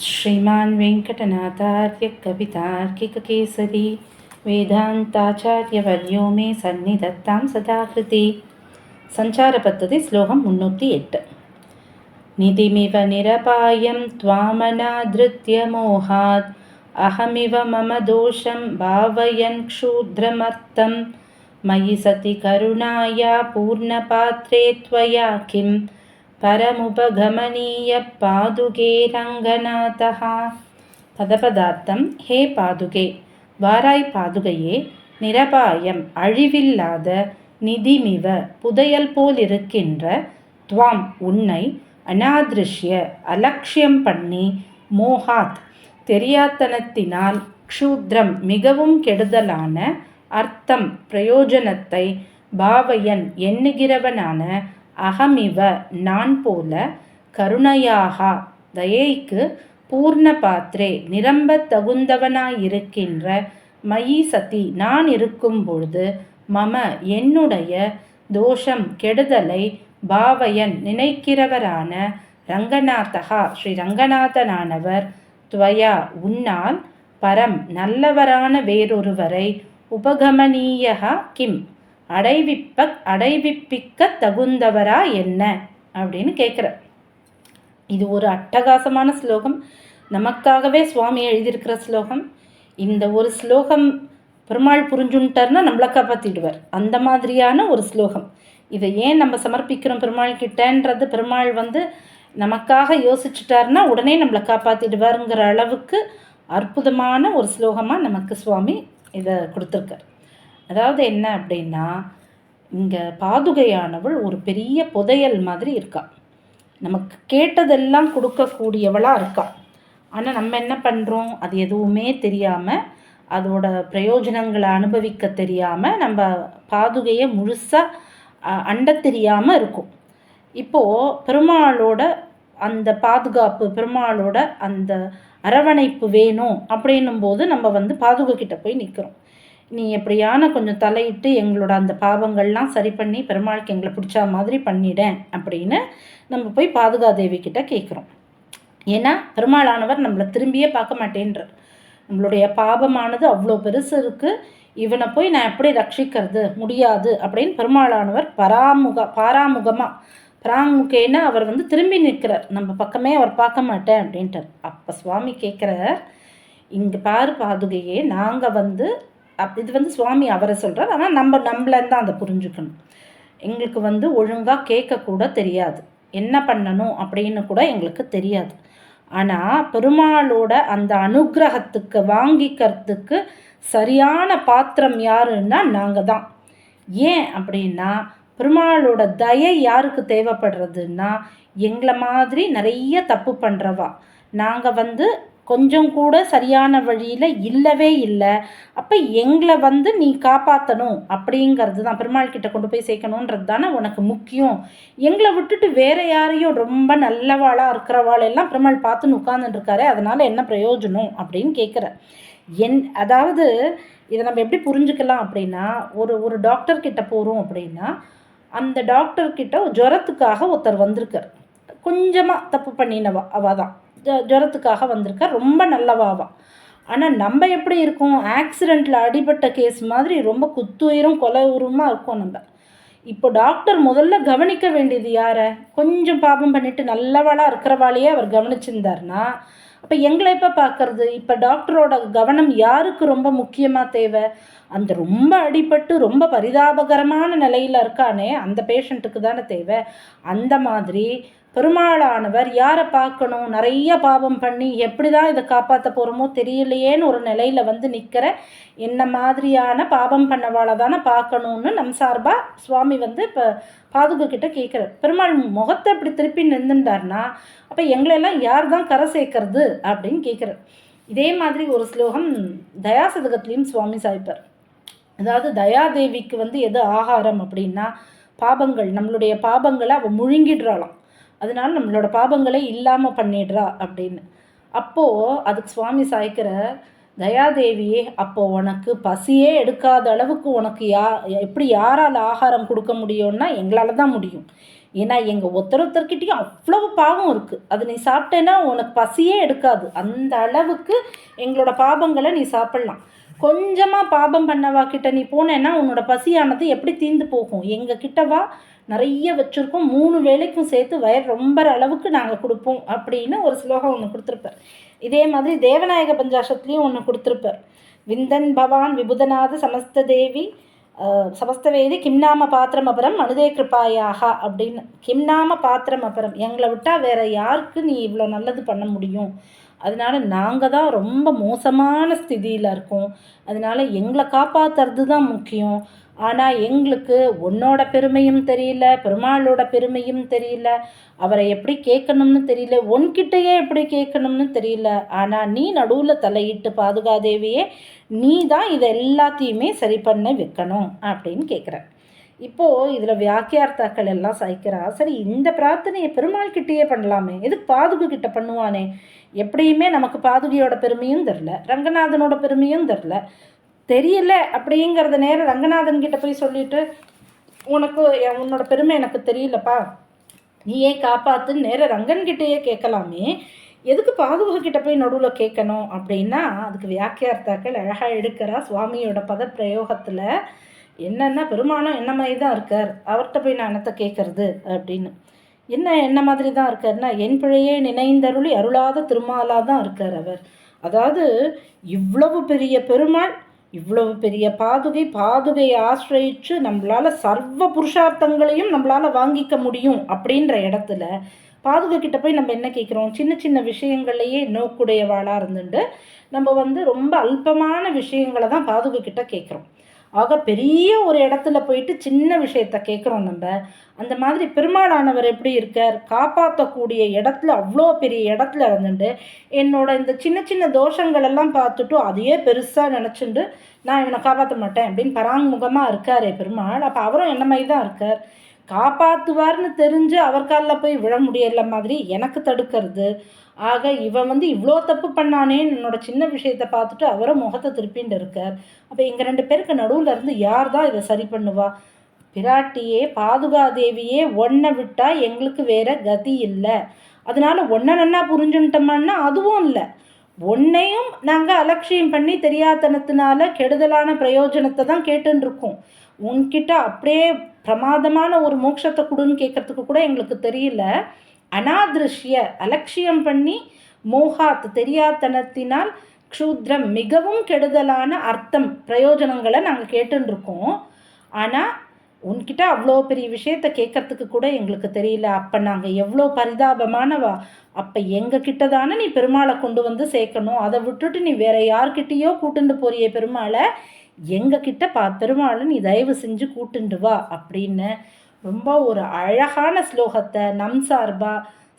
श्रीमान् वेङ्कटनाथार्य कवितार्किककेसरी वेदान्ताचार्यवर्यो मे सन्निधत्तां सदाकृति. सञ्चार पद्धति श्लोकं 308. निधिमिव निरपायं त्वामनादृत्य मोहात् अहमिव मम दोषं भावयन् क्षूद्रमर्थं मयि सति करुणाया पूर्णपात्रे त्वया किं परमुपगमनीय पादुके रङ्गनाथः. பதபதார்த்தம். ஹே பாதுகே, வாராய் பாதுகையே, நிரபாயம் அழிவில்லாத, நிதிமிவ புதையல் போலிருக்கின்ற, துவாம் உன்னை, அநாதிருஷ்ய அலட்சியம் பண்ணி, மோகாத் தெரியாத்தனத்தினால், க்ஷூத்ரம் மிகவும் கெடுதலான, அர்த்தம் பிரயோஜனத்தை, பாவையன் எண்ணுகிறவனான, அகமிவ நான் போல, கருணையாக தயைக்கு, பூர்ண பாத்திரே நிரம்ப தகுந்தவனாயிருக்கின்ற, மயி சதி நான் இருக்கும் பொழுது, மம என்னுடைய, தோஷம் கெடுதலை, பாவையன் நினைக்கிறவரான, ரங்கநாதகா ஸ்ரீ ரங்கநாதனானவர், துவயா உன்னால், பரம் நல்லவரான வேறொருவரை, உபகமனீயா கிம் அடைவிப்பிக்க தகுந்தவரா என்ன அப்படின்னு கேட்குற. இது ஒரு அட்டகாசமான ஸ்லோகம். நமக்காகவே சுவாமி எழுதியிருக்கிற ஸ்லோகம். இந்த ஒரு ஸ்லோகம் பெருமாள் புரிஞ்சுட்டார்னா நம்மளை காப்பாற்றிடுவார். அந்த மாதிரியான ஒரு ஸ்லோகம். இதை ஏன் நம்ம சமர்ப்பிக்கிறோம் பெருமாள் கிட்டன்றது, பெருமாள் நமக்காக யோசிச்சுட்டார்னா உடனே நம்மளை காப்பாற்றிடுவாருங்கிற அளவுக்கு அற்புதமான ஒரு ஸ்லோகமாக நமக்கு சுவாமி இதை கொடுத்துருக்கார். அதாவது என்ன அப்படின்னா, இங்கே பாதுகையானவள் ஒரு பெரிய புதையல் மாதிரி இருக்கா. நமக்கு கேட்டதெல்லாம் கொடுக்கக்கூடியவளாக இருக்கா. ஆனால் நம்ம என்ன பண்ணுறோம், அது எதுவுமே தெரியாமல், அதோட பிரயோஜனங்களை அனுபவிக்க தெரியாமல், நம்ம பாதுகையை முழுசாக அண்ட தெரியாமல் இருக்கும். இப்போது பெருமாளோட அந்த பாதுகாப்பு, பெருமாளோட அந்த அரவணைப்பு வேணும் அப்படின்னும் போது நம்ம பாதுகை கிட்ட போய் நிற்கிறோம். நீ எப்படியான கொஞ்சம் தலையிட்டு எங்களோட அந்த பாவங்கள்லாம் சரி பண்ணி பெருமாளுக்கு எங்களை பிடிச்சா மாதிரி பண்ணிடேன் அப்படின்னு நம்ம போய் பாதுகாதேவி கிட்ட கேட்குறோம். ஏன்னா பெருமாளானவர் நம்மளை திரும்பியே பார்க்க மாட்டேன்றார். நம்மளுடைய பாவமானது அவ்வளோ பெருசு இருக்குது, இவனை போய் நான் எப்படி ரட்சிக்கிறது, முடியாது அப்படின்னு பெருமாளானவர் பாராமுகமாக பராமுகேன்னு அவர் திரும்பி நிற்கிறார். நம்ம பக்கமே அவர் பார்க்க மாட்டேன் அப்படின்ட்டார். அப்போ சுவாமி கேட்குறார், இங்கே பாரு பாதுகையே, நாங்கள் இது சுவாமி அவரை சொல்கிறார். ஆனால் நம்மளேருந்து தான் அதை புரிஞ்சுக்கணும். எங்களுக்கு ஒழுங்காக கேட்கக்கூட தெரியாது, என்ன பண்ணணும் அப்படின்னு கூட எங்களுக்கு தெரியாது. ஆனால் பெருமாளோட அந்த அனுகிரகத்துக்கு வாங்கிக்கிறதுக்கு சரியான பாத்திரம் யாருன்னா நாங்கள் தான். ஏன் அப்படின்னா, பெருமாளோட தயை யாருக்கு தேவைப்படுறதுன்னா, எங்களை மாதிரி நிறைய தப்பு பண்ணுறவா. நாங்கள் கொஞ்சம் கூட சரியான வழியில் இல்லவே இல்லை. அப்போ எங்களை நீ காப்பாற்றணும் அப்படிங்கிறது தான், பெருமாள் கிட்ட கொண்டு போய் சேர்க்கணுன்றது தானே உனக்கு முக்கியம். எங்களை விட்டுட்டு வேறு யாரையும் ரொம்ப நல்லவாளாக இருக்கிறவாளெல்லாம் பெருமாள் பார்த்துன்னு உட்கார்ந்துட்டுருக்காரு, அதனால் என்ன பிரயோஜனம் அப்படின்னு கேட்குற. அதாவது இதை நம்ம எப்படி புரிஞ்சுக்கலாம் அப்படின்னா, ஒரு டாக்டர்கிட்ட போகிறோம் அப்படின்னா, அந்த டாக்டர்கிட்ட ஜுரத்துக்காக ஒருத்தர் வந்திருக்கார். கொஞ்சமாக தப்பு பண்ணினவா அவள் தான், ஜுரத்துக்காக வந்திருக்கா, ரொம்ப நல்லவாவா. ஆனால் நம்ம எப்படி இருக்கோம், ஆக்சிடெண்ட்டில் அடிபட்ட கேஸ் மாதிரி ரொம்ப குத்துயிரும் கொலை உருமாக இருக்கும் நம்ம. இப்போ டாக்டர் முதல்ல கவனிக்க வேண்டியது யாரை, கொஞ்சம் பாபம் பண்ணிட்டு நல்லவாளாக இருக்கிறவாளையே அவர் கவனிச்சிருந்தார்னா, அப்போ எங்களை எப்போ பார்க்கறது. இப்போ டாக்டரோட கவனம் யாருக்கு ரொம்ப முக்கியமாக தேவை, அந்த ரொம்ப அடிபட்டு ரொம்ப பரிதாபகரமான நிலையில் இருக்கானே அந்த பேஷண்ட்டுக்கு தானே தேவை. அந்த மாதிரி பெருமாளானவர் யாரை பார்க்கணும், நிறைய பாவம் பண்ணி எப்படி தான் இதை காப்பாற்ற போகிறோமோ தெரியலையேன்னு ஒரு நிலையில் நிற்கிற என்ன மாதிரியான பாவம் பண்ணவாளை தானே பார்க்கணுன்னு நம் சார்பாக சுவாமி இப்போ பாதுகை கிட்ட கேட்குறார். பெருமாள் முகத்தை அப்படி திருப்பி நின்றுட்டார்னா அப்போ எங்களெல்லாம் யார் தான் கரை சேர்க்கறது அப்படின்னு கேட்குறார். இதே மாதிரி ஒரு ஸ்லோகம் தயாசதகத்துலேயும் சுவாமி சாய்ப்பார். அதாவது தயாதேவிக்கு எது ஆகாரம் அப்படின்னா, பாபங்கள், நம்மளுடைய பாபங்களை அவள் முழுங்கிடுறாளாம். அதனால நம்மளோட பாபங்களே இல்லாமல் பண்ணிடுறா அப்படின்னு. அப்போது அதுக்கு சுவாமி சாய்க்கிற, தயாதேவியே, அப்போது உனக்கு பசியே எடுக்காத அளவுக்கு உனக்கு எப்படி யாரால் ஆகாரம் கொடுக்க முடியும்னா எங்களால் தான் முடியும். ஏன்னா எங்கள் ஒருத்தர்கிட்டையும் அவ்வளவு பாவம் இருக்குது. அது நீ சாப்பிட்டேன்னா உனக்கு பசியே எடுக்காது. அந்த அளவுக்கு எங்களோட பாபங்களை நீ சாப்பிட்லாம். கொஞ்சமாக பாபம் பண்ணவா கிட்ட நீ போனேன்னா உன்னோட பசியானது எப்படி தீர்ந்து போகும்? எங்கள் கிட்டவா நிறைய வச்சுருக்கோம், 3 வேளைக்கும் சேர்த்து வயர் ரொம்பற அளவுக்கு நாங்கள் கொடுப்போம் அப்படின்னு ஒரு ஸ்லோகம் ஒன்று கொடுத்துருப்பார். இதே மாதிரி தேவநாயக பஞ்சாஷத்துலேயும் ஒன்று கொடுத்துருப்பார். விந்தன் பவான் விபுதநாத சமஸ்த தேவி சமஸ்தவேதி கிம்நாம பாத்திரம் அபரம் மனுதே கிருப்பாயாக அப்படின்னு. கிம்நாம பாத்திரம் அபரம், எங்களை விட்டால் வேற யாருக்கு நீ இவ்வளோ நல்லது பண்ண முடியும்? அதனால நாங்கள் தான் ரொம்ப மோசமான ஸ்திதியில் இருக்கோம். அதனால எங்களை காப்பாற்றுறது தான் முக்கியம். ஆனால் எங்களுக்கு உன்னோட பெருமையும் தெரியல, பெருமாளோட பெருமையும் தெரியல, அவரை எப்படி கேட்கணும்னு தெரியல, உன்கிட்டயே எப்படி கேட்கணும்னு தெரியல. ஆனால் நீ நடுவில் தலையிட்டு பாதுகாதேவியே, நீ தான் இதை எல்லாத்தையுமே சரி பண்ண வைக்கணும் அப்படின்னு கேட்குறேன். இப்போது இதில் வியாக்கியார்த்தாக்கள் எல்லாம் சாய்க்கிறா. சரி, இந்த பிரார்த்தனையை பெருமாள் கிட்டேயே பண்ணலாமே, எதுக்கு பாதுகை கிட்ட பண்ணுவானே? எப்படியுமே நமக்கு பாதுகையோட பெருமையும் தெரில, ரங்கநாதனோட பெருமையும் தெரில, தெரியல அப்படிங்கிறத நேரம் ரங்கநாதன் கிட்ட போய் சொல்லிட்டு உன்னோட பெருமை எனக்கு தெரியலப்பா, நீயே காப்பாத்துன்னு நேரம் ரங்கன்கிட்டயே கேட்கலாமே, எதுக்கு பாதுகை கிட்ட போய் நடுவில் கேட்கணும்? அப்படின்னா அதுக்கு வியாக்கியார்த்தாக்கள் அழகாக எடுக்கிறா. சுவாமியோட பத பிரயோகத்தில் என்னென்னா, பெருமானம் என்ன மாதிரி தான் இருக்கார், அவர்கிட்ட போய் நான் என்னத்தை கேட்கறது அப்படின்னு. என்ன மாதிரி தான் இருக்கார்னா, என் பிழையே நினைந்தருளி அருளாத திருமாலாக தான் இருக்கார் அவர். அதாவது இவ்வளவு பெரிய பெருமாள், இவ்வளவு பெரிய பாதுகையை ஆசிரியிச்சு நம்மளால் சர்வ புருஷார்த்தங்களையும் நம்மளால் வாங்கிக்க முடியும் அப்படின்ற இடத்துல பாதுகை கிட்ட போய் நம்ம என்ன கேட்குறோம்? சின்ன சின்ன விஷயங்கள்லையே நோக்குடையவாளாக இருந்துட்டு நம்ம ரொம்ப அல்பமான விஷயங்களை தான் பாதுகை கிட்ட கேட்குறோம். ஆக பெரிய ஒரு இடத்துல போயிட்டு சின்ன விஷயத்த கேட்குறோம் நம்ம. அந்த மாதிரி பெருமாளானவர் எப்படி இருக்கார்? காப்பாற்றக்கூடிய இடத்துல, அவ்வளோ பெரிய இடத்துல இருந்துட்டு என்னோட இந்த சின்ன சின்ன தோஷங்கள் எல்லாம் பார்த்துட்டு அதையே பெருசாக நினச்சிட்டு நான் இவனை காப்பாற்ற மாட்டேன் அப்படின்னு பராங்முகமாக இருக்காரே பெருமாள். அப்போ அவரும் என்ன மாதிரி தான் இருக்கார். காப்பாற்றுவார்னு தெரிஞ்சு அவர் காலில் போய் விழ முடியல மாதிரி எனக்கு தடுக்கிறது. ஆக இவன் இவ்வளோ தப்பு பண்ணானேன்னு என்னோட சின்ன விஷயத்தை பார்த்துட்டு அவரும் முகத்தை திருப்பின்னு இருக்கார். அப்போ எங்கள் 2 பேருக்கு நடுவில் இருந்து யார் தான் இதை சரி பண்ணுவா? பிராட்டியே பாதுகாதேவியே ஒன்றை விட்டால் எங்களுக்கு வேற கதி இல்லை. அதனால ஒன்றை நன்னா புரிஞ்சுட்டோம்னா அதுவும் இல்லை, ஒன்னையும் நாங்கள் அலட்சியம் பண்ணி தெரியாதனத்தினால கெடுதலான பிரயோஜனத்தை தான் கேட்டுருக்கோம். உன்கிட்ட அப்படியே பிரமாதமான ஒரு மோட்சத்தை கொடுன்னு கேட்கறதுக்கு கூட எங்களுக்கு தெரியல. அனாதிருஷ்ய அலட்சியம் பண்ணி மோகாத் தெரியாதனத்தினால் க்ஷூத்ரம் மிகவும் கெடுதலான அர்த்தம் பிரயோஜனங்களை நாங்கள் கேட்டுருக்கோம். ஆனால் உன்கிட்ட அவ்வளோ பெரிய விஷயத்த கேட்கறதுக்கு கூட எங்களுக்கு தெரியல. அப்போ நாங்கள் எவ்வளோ பரிதாபமானவா? அப்போ எங்ககிட்ட தானே நீ பெருமாளை கொண்டு வந்து சேர்க்கணும். அதை விட்டுட்டு நீ வேற யார்கிட்டேயோ கூட்டுண்டு போறியே பெருமாளை, எங்ககிட்ட பெருமாளை நீ தயவு செஞ்சு கூட்டுண்டு வா அப்படின்னு ரொம்ப ஒரு அழகான ஸ்லோகத்தை நம் சார்பா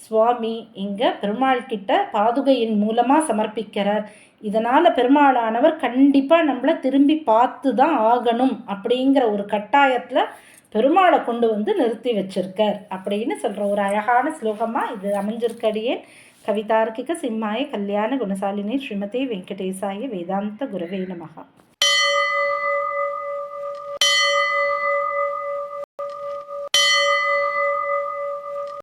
சுவாமி இங்கே பெருமாள் கிட்ட பாதுகையின் மூலமாக சமர்ப்பிக்கிறார். இதனால் பெருமாளானவர் கண்டிப்பாக நம்மளை திரும்பி பார்த்து தான் ஆகணும் அப்படிங்கிற ஒரு கட்டாயத்தில் பெருமாளை கொண்டு வந்து நிறுத்தி வச்சிருக்கார் அப்படின்னு சொல்கிற ஒரு அழகான ஸ்லோகமாக இது அமைஞ்சிருக்கடியே. கவிதார்க்கிக சிம்மாய கல்யாண குணசாலினி ஸ்ரீமதி வெங்கடேசாய வேதாந்த குரவே நமஹா.